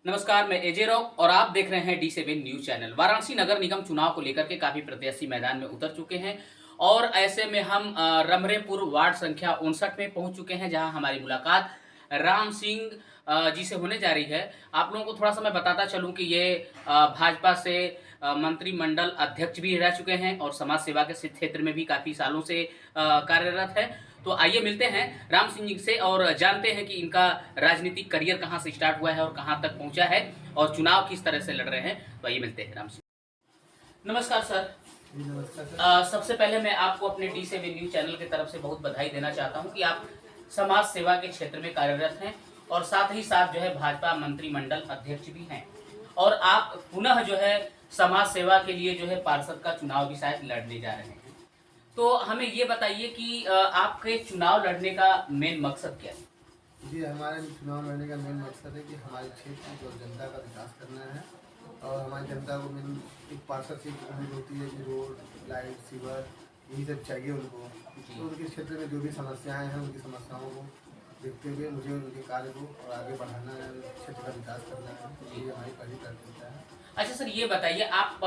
नमस्कार, मैं एजे रॉक और आप देख रहे हैं डी7 न्यूज चैनल। वाराणसी नगर निगम चुनाव को लेकर के काफी प्रत्याशी मैदान में उतर चुके हैं और ऐसे में हम रमरेपुर वार्ड संख्या 59 में पहुंच चुके हैं, जहां हमारी मुलाकात राम सिंह जी से होने जा रही है। आप लोगों को थोड़ा सा मैं बताता चलूं कि ये भाजपा से मंत्रिमंडल अध्यक्ष भी रह चुके हैं और समाज सेवा के क्षेत्र में भी काफी सालों से कार्यरत है। तो आइए मिलते हैं राम सिंह जी से और जानते हैं कि इनका राजनीतिक करियर कहां से स्टार्ट हुआ है और कहां तक पहुंचा है और चुनाव किस तरह से लड़ रहे हैं। तो आइए मिलते हैं राम सिंह। नमस्कार सर। जी नमस्कार सर। सबसे पहले मैं आपको अपने डी7 न्यूज चैनल की तरफ से बहुत बधाई देना चाहता हूं कि आप समाज सेवा के क्षेत्र में कार्यरत हैं और साथ ही साथ जो है भाजपा मंत्रिमंडल अध्यक्ष भी हैं और आप पुनः जो है समाज सेवा के लिए जो है पार्षद का चुनाव भी शायद लड़ने जा रहे हैं। तो हमें ये बताइए कि आपके चुनाव लड़ने का मेन मकसद क्या है? जी हमारे चुनाव लड़ने का मेन मकसद है कि हमारे क्षेत्र की और जनता का विकास करना है और हमारी जनता को मेन एक पार्षद से उम्मीद होती है कि रोड, लाइट, सीवर यही सब चाहिए उनको। तो उनके क्षेत्र में जो भी समस्याएं हैं उनकी समस्याओं को देखते हुए मुझे उनके कार्य को और आगे बढ़ाना है, क्षेत्र का विकास करना है। ये हमारी पहली प्राथमिकता है। अच्छा सर, ये बताइए आप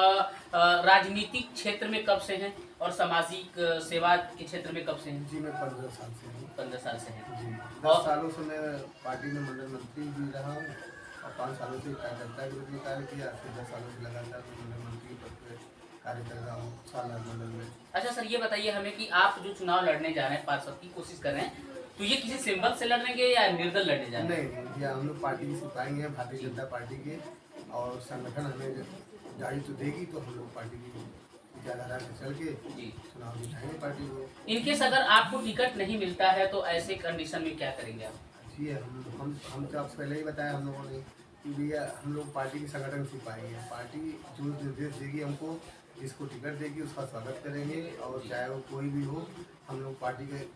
राजनीतिक क्षेत्र में कब से हैं और सामाजिक सेवा के क्षेत्र में कब से हैं? जी मैं 15 साल से हूँ। 15 साल से हैं जी 10 सालों से मैं पार्टी में मंडल मंत्री भी रहा हूँ और 5 सालों से कार्यकर्ता के रूप में कार्य किया। फिर 10 सालों से लगातार मैं मंडल मंत्री पद पर कार्य कर रहा हूँ सालाना मंडल में। अच्छा सर, ये बताइए हमें कि आप जो चुनाव लड़ने जा रहे हैं, पार्षद की कोशिश कर रहे हैं, तो ये किसी सिंबल से लड़ेंगे या निर्दल लड़ने जा रहे हैं? नहीं, ये हम लोग पार्टी की सिपाही हैं, भारतीय जनता पार्टी के, और संगठन हमें गाड़ी तो देगी तो हम लोग पार्टी की विचारधारा से चल के चुनाव जिताएंगे पार्टी को। इनकेस अगर आपको टिकट नहीं मिलता है तो ऐसे कंडीशन में क्या करेंगे आप? जी हम तो आपसे पहले ही बताया हम लोगों ने कि भैया हम लोग पार्टी की संगठन सिपाही हैं। पार्टी जो निर्देश देगी हमको, जिसको टिकट देगी उसका स्वागत करेंगे और चाहे वो कोई भी हो, हम लोग पार्टी के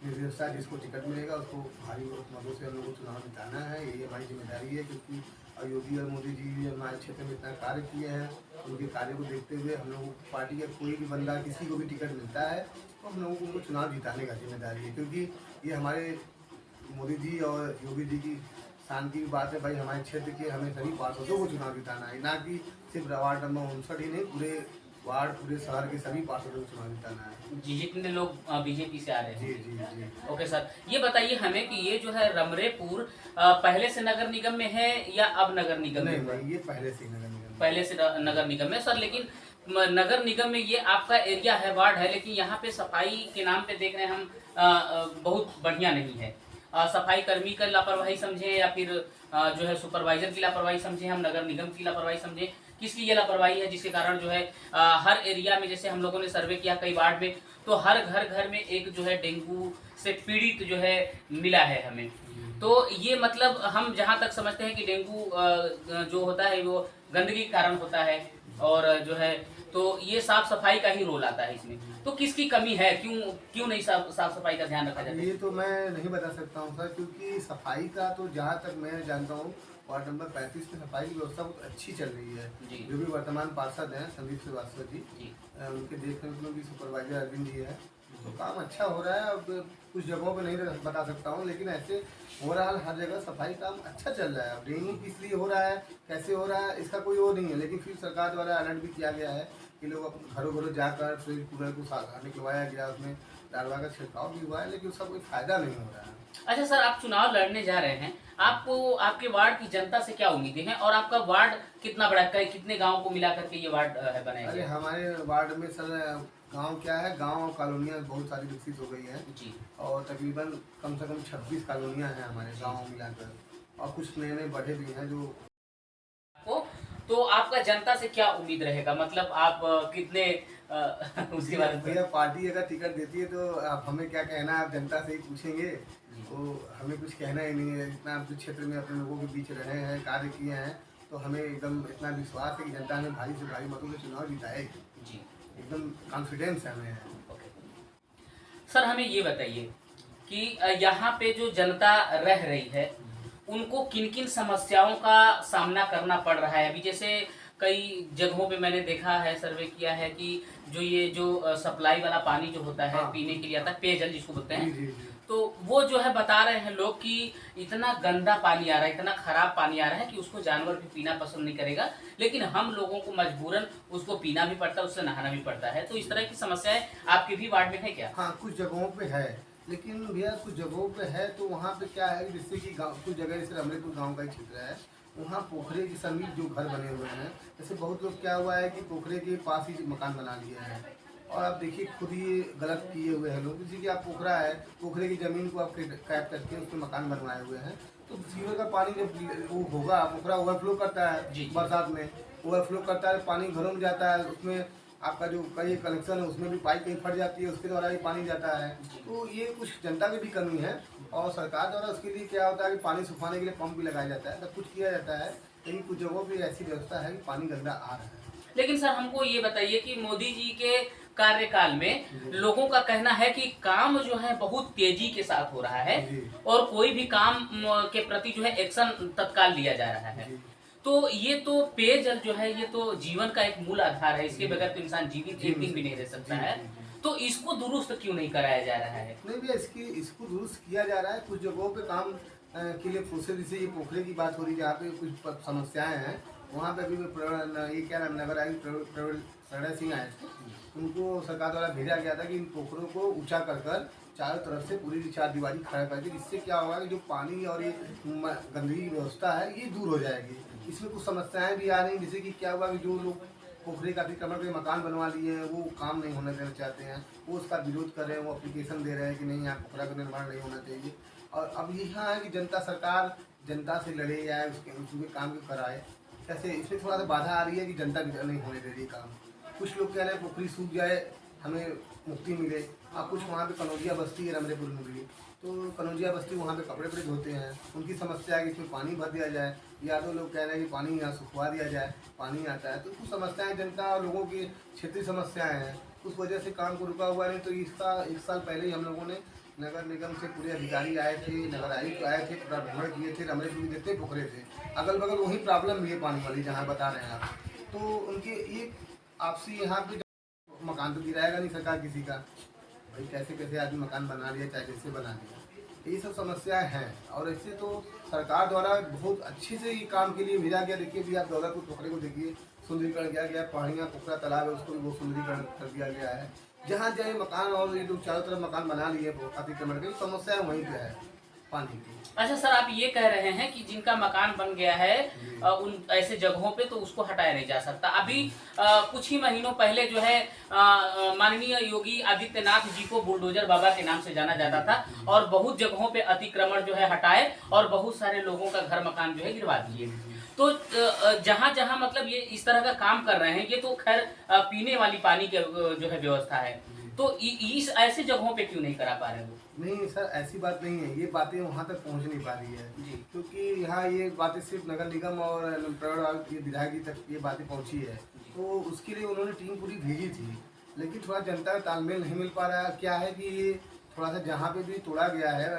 निर्देश जिसको टिकट मिलेगा उसको भारी मतों से हम लोग को चुनाव जिताना है। यही हमारी जिम्मेदारी है, क्योंकि योगी और मोदी जी भी हमारे क्षेत्र में इतना कार्य किए हैं। उनके कार्य को देखते हुए हम लोग पार्टी का कोई भी बंदा किसी को भी टिकट मिलता है तो हम लोगों को उनको चुनाव जिताने का जिम्मेदारी है, क्योंकि ये हमारे मोदी जी और योगी जी की शान की बात है। भाई हमारे क्षेत्र के हमें सभी पार्षदों को चुनाव जिताना है, ना कि सिर्फ वार्ड नंबर 59 ही नहीं, पूरे वार्ड पूरे शहर के सभी पार्षदों को चुनाव जिताना है। जी, जितने लोग बीजेपी से आ रहे हैं। जी जी जी। ओके सर, ये बताइए हमें कि ये जो है रमरेपुर पहले से नगर निगम में है या अब नगर निगम में? नहीं, ये पहले से नगर निगम, पहले से नगर निगम में सर। लेकिन नगर निगम में ये आपका एरिया है, वार्ड है, लेकिन यहाँ पे सफाई के नाम पे देख रहे हैं हम बहुत बढ़िया नहीं है। सफाई कर्मी का लापरवाही समझे या फिर जो है सुपरवाइजर की लापरवाही समझे, हम नगर निगम की लापरवाही समझे, किसकी ये लापरवाही है जिसके कारण जो है हर एरिया में, जैसे हम लोगों ने सर्वे किया कई वार्ड में, तो हर घर में एक जो है डेंगू से पीड़ित जो है मिला है हमें। तो ये मतलब हम जहाँ तक समझते हैं कि डेंगू जो होता है वो गंदगी के कारण होता है और जो है तो ये साफ सफाई का ही रोल आता है इसमें। तो किसकी कमी है, क्यों नहीं साफ सफाई का ध्यान रखा जाता है? ये तो मैं नहीं बता सकता हूँ सर, क्योंकि सफाई का तो जहाँ तक मैं जानता हूँ वार्ड नंबर 35 में सफाई की व्यवस्था बहुत अच्छी चल रही है। जो भी वर्तमान पार्षद हैं संदीप श्रीवास्तव जी, उनके देखने में भी सुपरवाइजर अरविंद जी है, तो काम अच्छा हो रहा है। अब कुछ जगहों पे नहीं बता सकता हूँ, लेकिन ऐसे हो रहा है हर जगह सफाई काम अच्छा चल रहा है। अब डेंगू किस लिए हो रहा है, कैसे हो रहा है, इसका कोई वो नहीं है, लेकिन फिर सरकार द्वारा अलर्ट भी किया गया है कि लोग घरों घरों जाकर फिर कूलर को निकलवाया गया, उसमें लार्वा का छिड़काव भी हुआ है, लेकिन उसका कोई फायदा नहीं हो रहा है। अच्छा सर, आप चुनाव लड़ने जा रहे हैं, आपको आपके वार्ड की जनता से क्या उम्मीदें हैं और आपका वार्ड कितना बड़ा है, कितने गाँव को मिला करके ये वार्ड है बनाया? अरे हमारे वार्ड में सर गांव क्या है, गांव और कॉलोनियाँ बहुत सारी विकसित हो गई हैं जी, और तकरीबन कम से कम 26 कॉलोनियाँ हैं हमारे गाँव मिलाकर, और कुछ नए नए बढ़े भी हैं जो को। तो आपका जनता से क्या उम्मीद रहेगा, मतलब आप कितने उसके बारे में? भैया पार्टी अगर टिकट देती है तो आप हमें क्या कहना है, आप जनता से ही पूछेंगे, तो हमें कुछ कहना ही नहीं है। इतना आप क्षेत्र में अपने लोगों के बीच रहे हैं, कार्य किए हैं, तो हमें एकदम इतना विश्वास है कि जनता हमें भारी से भारी मतों से चुनाव जिताएगी जी, एकदम कॉन्फिडेंस है हमें। सर हमें ये बताइए कि यहाँ पे जो जनता रह रही है उनको किन किन समस्याओं का सामना करना पड़ रहा है? अभी जैसे कई जगहों पे मैंने देखा है, सर्वे किया है कि जो ये जो सप्लाई वाला पानी जो होता है पीने के लिए आता है, पेयजल जिसको बोलते हैं, तो वो जो है बता रहे हैं लोग कि इतना गंदा पानी आ रहा है, इतना खराब पानी आ रहा है कि उसको जानवर भी पीना पसंद नहीं करेगा, लेकिन हम लोगों को मजबूरन उसको पीना भी पड़ता है, उससे नहाना भी पड़ता है। तो इस तरह की समस्याएं आपके भी वार्ड में है क्या? हाँ, कुछ जगहों पे है, लेकिन भैया कुछ जगहों पे है तो वहाँ पे क्या है, जैसे कि गाँव कुछ जगह जैसे रमलेपुर गांव का एक क्षेत्र है, वहाँ पोखरे के समीप जो घर बने हुए हैं, जैसे बहुत लोग क्या हुआ है कि पोखरे के पास ही मकान बना लिए हैं। और आप देखिए खुद ही गलत किए हुए हैं लोग, जैसे कि आप पोखरा है, पोखरे की ज़मीन को आप कैद करके उसमें मकान बनवाए हुए हैं, तो सीवर का पानी जब वो होगा, पोखरा ओवरफ्लो करता है बरसात में, ओवरफ्लो करता है, पानी घरों में जाता है, उसमें आपका जो कई कनेक्शन है उसमें भी पाइप कहीं फट जाती है, उसके द्वारा भी पानी जाता है। तो ये कुछ जनता की भी कमी है, और सरकार द्वारा उसके लिए क्या होता है कि पानी सुखाने के लिए पंप भी लगाया जाता है, सब कुछ किया जाता है, लेकिन कुछ जगहों पर ऐसी व्यवस्था है कि पानी गंदा आ रहा है। लेकिन सर हमको ये बताइए कि मोदी जी के कार्यकाल में लोगों का कहना है कि काम जो है बहुत तेजी के साथ हो रहा है और कोई भी काम के प्रति जो है एक्शन तत्काल लिया जा रहा है। तो ये तो पेयजल जो है ये तो जीवन का एक मूल आधार है, इसके बगैर तो इंसान जीवित एक दिन भी नहीं रह सकता है। तो इसको दुरुस्त क्यों नहीं कराया जा रहा है? नहीं भैया, इसको दुरुस्त किया जा रहा है। कुछ जगहों पे काम के लिए प्रोसेस, जैसे ये पोखरे की बात हो रही है जहाँ पे कुछ समस्याएं हैं, वहाँ पे अभी ये क्या नाम नगर आयुक्त प्रणय सिंह आए थे, उनको सरकार द्वारा भेजा गया था कि इन पोखरों को ऊंचा कर चारों तरफ से पूरी 4 दीवारी खड़ा करके, जिससे क्या होगा कि जो पानी और ये गंदगी की व्यवस्था है ये दूर हो जाएगी। इसमें कुछ समस्याएं भी आ रही, जैसे कि क्या हुआ कि जो लोग पोखरे का अतिक्रमण के मकान बनवा लिए हैं वो काम नहीं होने देना चाहते हैं, वो उसका विरोध कर रहे हैं, वो एप्लीकेशन दे रहे हैं कि नहीं यहाँ पोखरा का निर्माण नहीं होना चाहिए। और अब यहाँ है कि जनता सरकार जनता से लड़े या उसके काम को कराए, कैसे इसमें थोड़ा सा बाधा आ रही है कि जनता नहीं होने दे रही काम। कुछ लोग कह रहे हैं पोखरी सूख जाए हमें मुक्ति मिले। अब कुछ वहाँ पे कनौजिया बस्ती है रमरेपुर में भी, तो कनौजिया बस्ती वहाँ पे कपड़े वपड़े धोते हैं, उनकी समस्या है कि इसमें पानी भर दिया जाए, या तो लोग कह रहे हैं कि पानी यहाँ सुखवा दिया जाए, पानी आता है। तो कुछ समस्याएं जनता और लोगों की क्षेत्रीय समस्याएं हैं, उस वजह से काम को रुका हुआ नहीं। तो इसका 1 साल पहले ही हम लोगों ने नगर निगम से पूरे अधिकारी आए थे, नगर आयुक्त आए थे, पूरा भ्रमण किए थे, रमरेपुर जितने पोखरे थे अगल बगल वही प्रॉब्लम भी है पानी वाली जहाँ बता रहे हैं आप। तो उनके ये आपसी यहाँ पे मकान तो गिराएगा नहीं सरकार किसी का, भाई कैसे कैसे आदमी मकान बना लिया, चाहे जैसे बना लिया, ये सब समस्याएं हैं। और ऐसे तो सरकार द्वारा बहुत अच्छे से ये काम के लिए भेजा गया। देखिए भी आप दौलतपुर पोखरे को देखिए, सुंदरीकरण किया गया, पहाड़ियाँ पोखरा तालाब है उसको वो सुंदरीकरण कर दिया गया है। जहाँ जहाँ मकान और ये लोग चारों तरफ मकान बना लिए अतिक्रमण की, समस्याएं वहीं पे है पानी की। अच्छा सर, आप ये कह रहे हैं कि जिनका मकान बन गया है उन ऐसे जगहों पे तो उसको हटाया नहीं जा सकता। अभी कुछ ही महीनों पहले जो है माननीय योगी आदित्यनाथ जी को बुलडोजर बाबा के नाम से जाना जाता था, और बहुत जगहों पे अतिक्रमण जो है हटाए और बहुत सारे लोगों का घर मकान जो है गिरवा दिए। तो जहाँ जहाँ मतलब ये इस तरह का काम कर रहे हैं, ये तो खैर पीने वाली पानी के जो है व्यवस्था है, तो इस ऐसे जगहों पे क्यों नहीं करा पा रहे हो? नहीं सर, ऐसी बात नहीं है, ये बातें वहाँ तक पहुँच नहीं पा रही है जी, क्योंकि यहाँ ये बातें सिर्फ नगर निगम और ये विधायक जी तक ये बातें पहुँची है। तो उसके लिए उन्होंने टीम पूरी भेजी थी, लेकिन थोड़ा जनता का तालमेल नहीं मिल पा रहा है। क्या है कि ये थोड़ा सा जहाँ पे भी तोड़ा गया है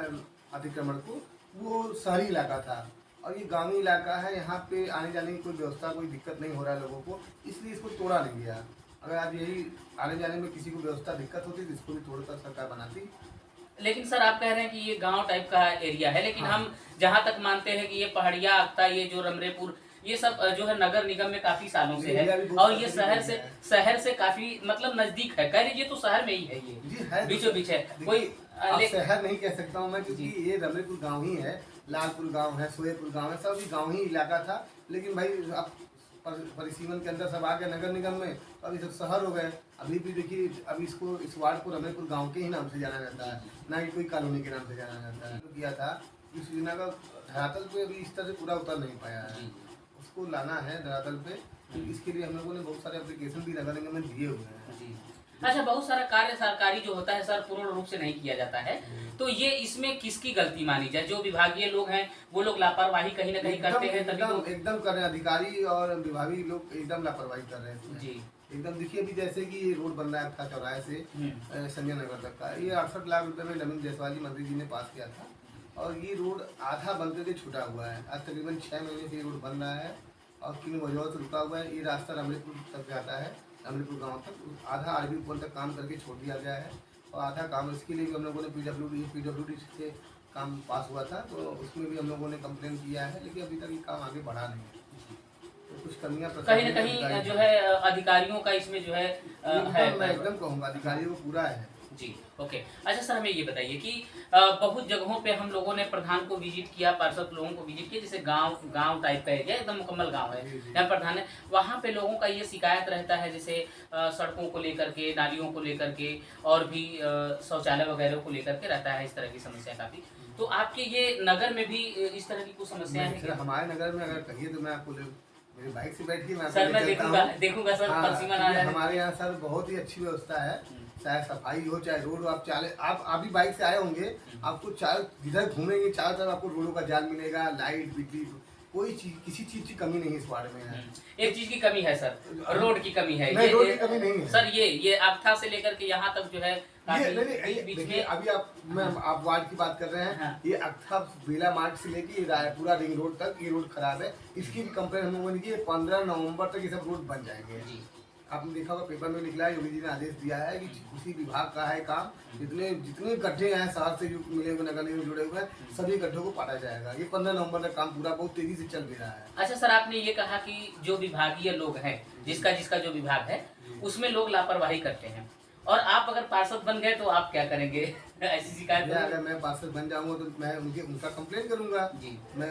अतिक्रमण को, वो शहरी इलाका था और ये गाँवी इलाका है, यहाँ पे आने जाने की कोई व्यवस्था, कोई दिक्कत नहीं हो रहा है लोगों को, इसलिए इसको तोड़ा नहीं गया। अगर आज यही आने जाने में किसी को व्यवस्था दिक्कत होती तो इसको भी तोड़कर सरकार बनाती। लेकिन सर आप कह रहे हैं कि ये गांव टाइप का एरिया है, लेकिन हाँ। हम जहां तक मानते हैं कि ये पहाड़िया अख्ता, ये जो रमरेपुर, ये सब जो है नगर निगम में काफी सालों से है, और ये शहर से काफी मतलब नजदीक है। कह लीजिए तो शहर में ही है, ये बीचों बीच है। कोई शहर नहीं कह सकता हूँ मैं, क्योंकि ये रमरेपुर गाँव ही है, लालपुर गाँव है, सोहेपुर गाँव है, सब गाँव ही इलाका था। लेकिन भाई अब परिसीमन के अंदर सब आ गए नगर निगम में, तो अभी सब शहर हो गए। अभी भी देखिए, अभी इस वार्ड को रमरेपुर गांव के ही नाम से जाना जाता है, ना कि कोई कॉलोनी के नाम से जाना जाता है। तो किया था इस योजना का धरातल पे अभी इस तरह से पूरा उतर नहीं पाया है, उसको लाना है धरातल पे। तो इसके लिए हम लोगों ने बहुत सारे एप्लीकेशन भी नगर निगम में दिए हुए हैं। अच्छा, बहुत सारा कार्य सरकारी जो होता है सर पूर्ण रूप से नहीं किया जाता है, तो ये इसमें किसकी गलती मानी जाए? जो विभागीय लोग हैं वो लोग लापरवाही कहीं ना कहीं करते हैं, तभी तो एकदम कर रहे हैं, अधिकारी और विभागीय लोग एकदम लापरवाही कर रहे हैं जी एकदम। देखिए अभी जैसे कि ये रोड बन रहा था चौराहे से संजय नगर तक का, ये 68 लाख रुपए में नवीन जायसवाल मंत्री जी ने पास किया था, और ये रोड आधा बन करके छूटा हुआ है। आज तकरीबन 6 महीने से ये रोड बन रहा है और किन वजहों से रुका हुआ है। ये रास्ता रमरेपुर तक जाता है, रमरेपुर गांव तक, आधा आरबी ऊपर तक काम करके छोड़ दिया गया है। और आधा काम इसके लिए भी हम लोगों ने पीडब्ल्यूडी से काम पास हुआ था, तो उसमें भी हम लोगों ने कंप्लेन किया है, लेकिन अभी तक ये काम आगे बढ़ा नहीं है। तो कुछ कमियाँ कहीं न कहीं जो है अधिकारियों का इसमें जो है मैं एकदम कहूँगा अधिकारियों को पूरा है जी। ओके। अच्छा सर, हमें ये बताइए कि बहुत जगहों पे हम लोगों ने प्रधान को विजिट किया, पार्षद लोगों को विजिट किया, जैसे गांव टाइप का एरिया एकदम मुकम्मल गांव है, यहाँ प्रधान है, वहाँ पे लोगों का ये शिकायत रहता है, जैसे सड़कों को लेकर के, नालियों को लेकर के, और भी शौचालय वगैरह को लेकर के रहता है, इस तरह की समस्या काफ़ी। तो आपके ये नगर में भी इस तरह की कुछ समस्याएं हैं? हमारे नगर में अगर कहिए तो मैं आपको मेरी बाइक से बैठ के मैं सर मैं देखूंगा सर। हाँ, हमारे यहाँ सर बहुत ही अच्छी व्यवस्था है, चाहे सफाई हो चाहे रोड, आप अभी बाइक से आए होंगे, आपको चारों जिधर घूमेंगे चारों तरफ आपको रोडों का जाल मिलेगा, लाइट बिजली, कोई चीज किसी चीज की कमी नहीं इस वार्ड में है। एक चीज की कमी है सर, रोड की कमी है। नहीं, रोड की कमी नहीं है सर। ये अक्था से लेकर के यहाँ तक जो है देखिए अभी आप वार्ड की बात कर रहे हैं। हाँ। ये अक्था बेला मार्ग से लेके रायपुरा रिंग रोड तक ये रोड खराब है, इसकी भी कंप्लेन हम लोगों ने की। 15 नवंबर तक ये सब रोड बन जाएंगे जी। आपने देखा होगा पेपर में निकला है, योगी जी ने आदेश दिया है कि उसी विभाग का है काम, जितने गड्ढे हैं शहर से जो मिले हुए नगर निगम जुड़े हुए हैं सभी गड्ढों को पाटा जाएगा। ये 15 नवंबर तक काम पूरा बहुत तेजी से चल भी रहा है। अच्छा सर, आपने ये कहा कि जो विभागीय लोग हैं, जिसका जो विभाग है उसमें लोग लापरवाही करते हैं, और आप अगर पार्षद बन गए तो आप क्या करेंगे? ऐसी शिकायत अगर मैं पार्षद बन जाऊंगा तो मैं उनका कंप्लेन करूंगा जी। मैं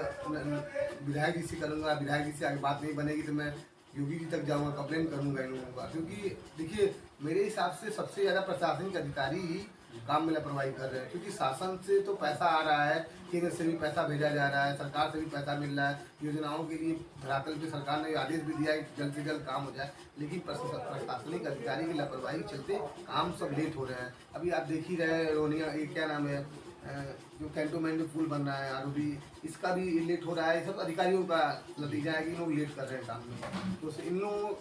विधायक जी से करूंगा, विधायक जी से आगे बात नहीं बनेगी तो मैं योगी जी तक जाऊंगा, कंप्लेन करूंगा इन लोगों का। क्योंकि देखिए मेरे हिसाब से सबसे ज़्यादा प्रशासनिक अधिकारी ही काम में लापरवाही कर रहे हैं, क्योंकि शासन से तो पैसा आ रहा है, केंद्र से भी पैसा भेजा जा रहा है, सरकार से भी पैसा मिल रहा है, योजनाओं के लिए धरातल पे सरकार ने आदेश भी दिया है कि जल्द से जल्द काम हो जाए, लेकिन प्रशासनिक अधिकारी की लापरवाही के चलते काम सब लेट हो रहे हैं। अभी आप देख ही रहे हैं रोनिया, ये क्या नाम है, जो कैंटोनमेंट में पुल बन रहा है आरओबी, इसका भी लेट हो रहा है। सब अधिकारियों का नतीजा है कि लोग लेट कर रहे हैं काम में। तो इन लोगों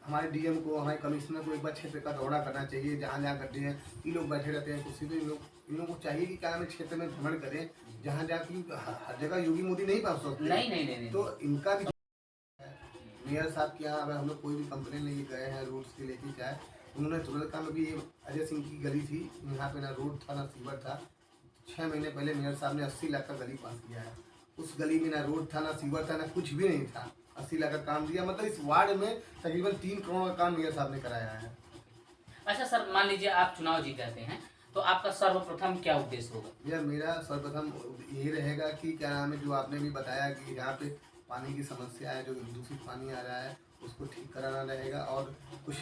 हमारे डीएम को, हमारे कमिश्नर को एक बार क्षेत्र का दौरा करना चाहिए, जहाँ जहाँ गड्ढे हैं ये लोग बैठे रहते हैं कुर्सी पे, इन लोगों को चाहिए कि क्या हमें क्षेत्र में भ्रमण करें, जहाँ जहाँ की हर जगह योगी मोदी नहीं पहुँच सकते। नहीं। तो इनका भी मेयर साहब के यहाँ अगर हम लोग कोई भी कंप्लेन लेके गए हैं रोड्स के लेके, चाहे उन्होंने तुरंत में भी अजय सिंह की गली थी, यहाँ पे ना रोड था ना सीवर था। 6 महीने पहले मेयर साहब ने 80 लाख का गली पास किया है, उस गली में ना रोड था ना सीवर था ना कुछ भी नहीं था, 80 लाख का काम दिया। मतलब इस वार्ड में तकरीबन 3 करोड़ का काम मेयर साहब ने कराया है। अच्छा सर, मान लीजिए आप चुनाव जीत जाते हैं तो आपका सर्वप्रथम क्या उद्देश्य होगा? यार मेरा सर्वप्रथम यही रहेगा कि क्या नाम है, जो आपने भी बताया कि यहाँ पे पानी की समस्या है, जो दूषित पानी आ रहा है उसको ठीक कराना रहेगा, और कुछ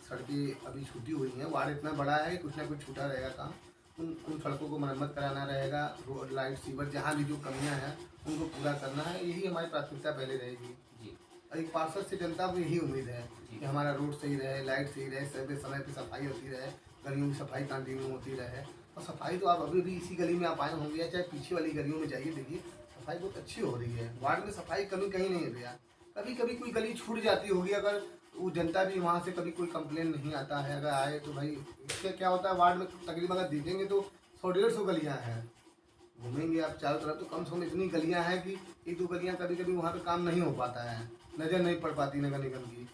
सड़कें अभी छूटी हुई हैं, वार्ड इतना बड़ा है कुछ ना कुछ छूटा रहेगा काम, उन सड़कों को मरम्मत कराना रहेगा, रोड लाइट सीवर जहाँ भी जो कमियाँ हैं उनको पूरा करना है, यही हमारी प्राथमिकता पहले रहेगी जी। और एक पार्षद से जनता को यही उम्मीद है कि हमारा रोड सही रहे, लाइट सही रहे, समय पे सफाई होती रहे, गलियों की सफाई कंटिन्यू होती रहे। और सफाई तो आप अभी भी इसी गली में आप आए होंगे, चाहे पीछे वाली गलियों में जाइए, देखिए सफाई बहुत अच्छी हो रही है। वार्ड में सफाई कमी कहीं नहीं है भैया, कभी कभी कोई गली छूट जाती होगी, अगर वो जनता भी वहाँ से कभी कोई कंप्लेन नहीं आता है, अगर आए तो भाई इससे क्या होता है, वार्ड में तकरीबन अगर देखेंगे तो 100-150 गलियाँ हैं, घूमेंगे आप चारों तरफ तो कम से कम इतनी गलियाँ हैं कि 1-2 गलियाँ कभी कभी वहाँ पे काम नहीं हो पाता है, नज़र नहीं पड़ पाती नगर निगम की,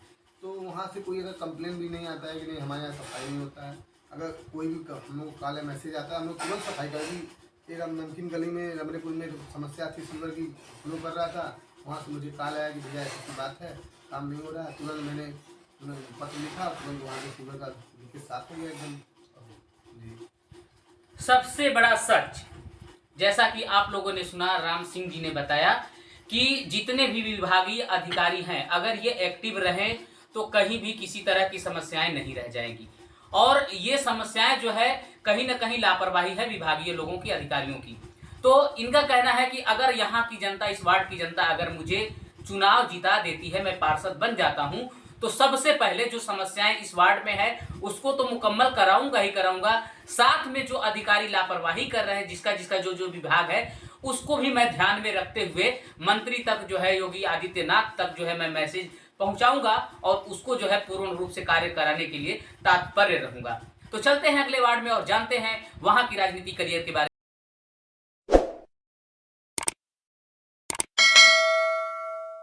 तो वहाँ से कोई अगर कंप्लेन भी नहीं आता है कि नहीं हमारे यहाँ सफाई नहीं होता है। अगर कोई भी हम लोग कॉल मैसेज आता है, हम लोग तुरंत सफाई करेंगे। एक नमकीन गली में रमनेपुर में समस्या थी, सीवर की फ्लो कर रहा था, वहाँ से मुझे कॉल आया कि भैया ऐसी बात है, काम नहीं हो रहा है। तुरंत मैंने पत्र लिखा, तुरंत वहाँ के सीवर का लीकेज साफ हो गया एकदम जी। सबसे बड़ा सच, जैसा कि आप लोगों ने सुना, राम सिंह जी ने बताया कि जितने भी विभागीय अधिकारी हैं अगर ये एक्टिव रहें तो कहीं भी किसी तरह की समस्याएं नहीं रह जाएंगी, और ये समस्याएं जो है कहीं ना कहीं लापरवाही है विभागीय लोगों की, अधिकारियों की। तो इनका कहना है कि अगर यहाँ की जनता, इस वार्ड की जनता अगर मुझे चुनाव जिता देती है, मैं पार्षद बन जाता हूँ, तो सबसे पहले जो समस्याएं इस वार्ड में है उसको तो मुकम्मल कराऊंगा ही कराऊंगा, साथ में जो अधिकारी लापरवाही कर रहे हैं, जिसका जो विभाग है उसको भी मैं ध्यान में रखते हुए मंत्री तक जो है, योगी आदित्यनाथ तक जो है मैं मैसेज पहुंचाऊंगा और उसको जो है पूर्ण रूप से कार्य कराने के लिए तात्पर्य रहूंगा। तो चलते हैं अगले वार्ड में और जानते हैं वहां की राजनीति करियर के बारे में।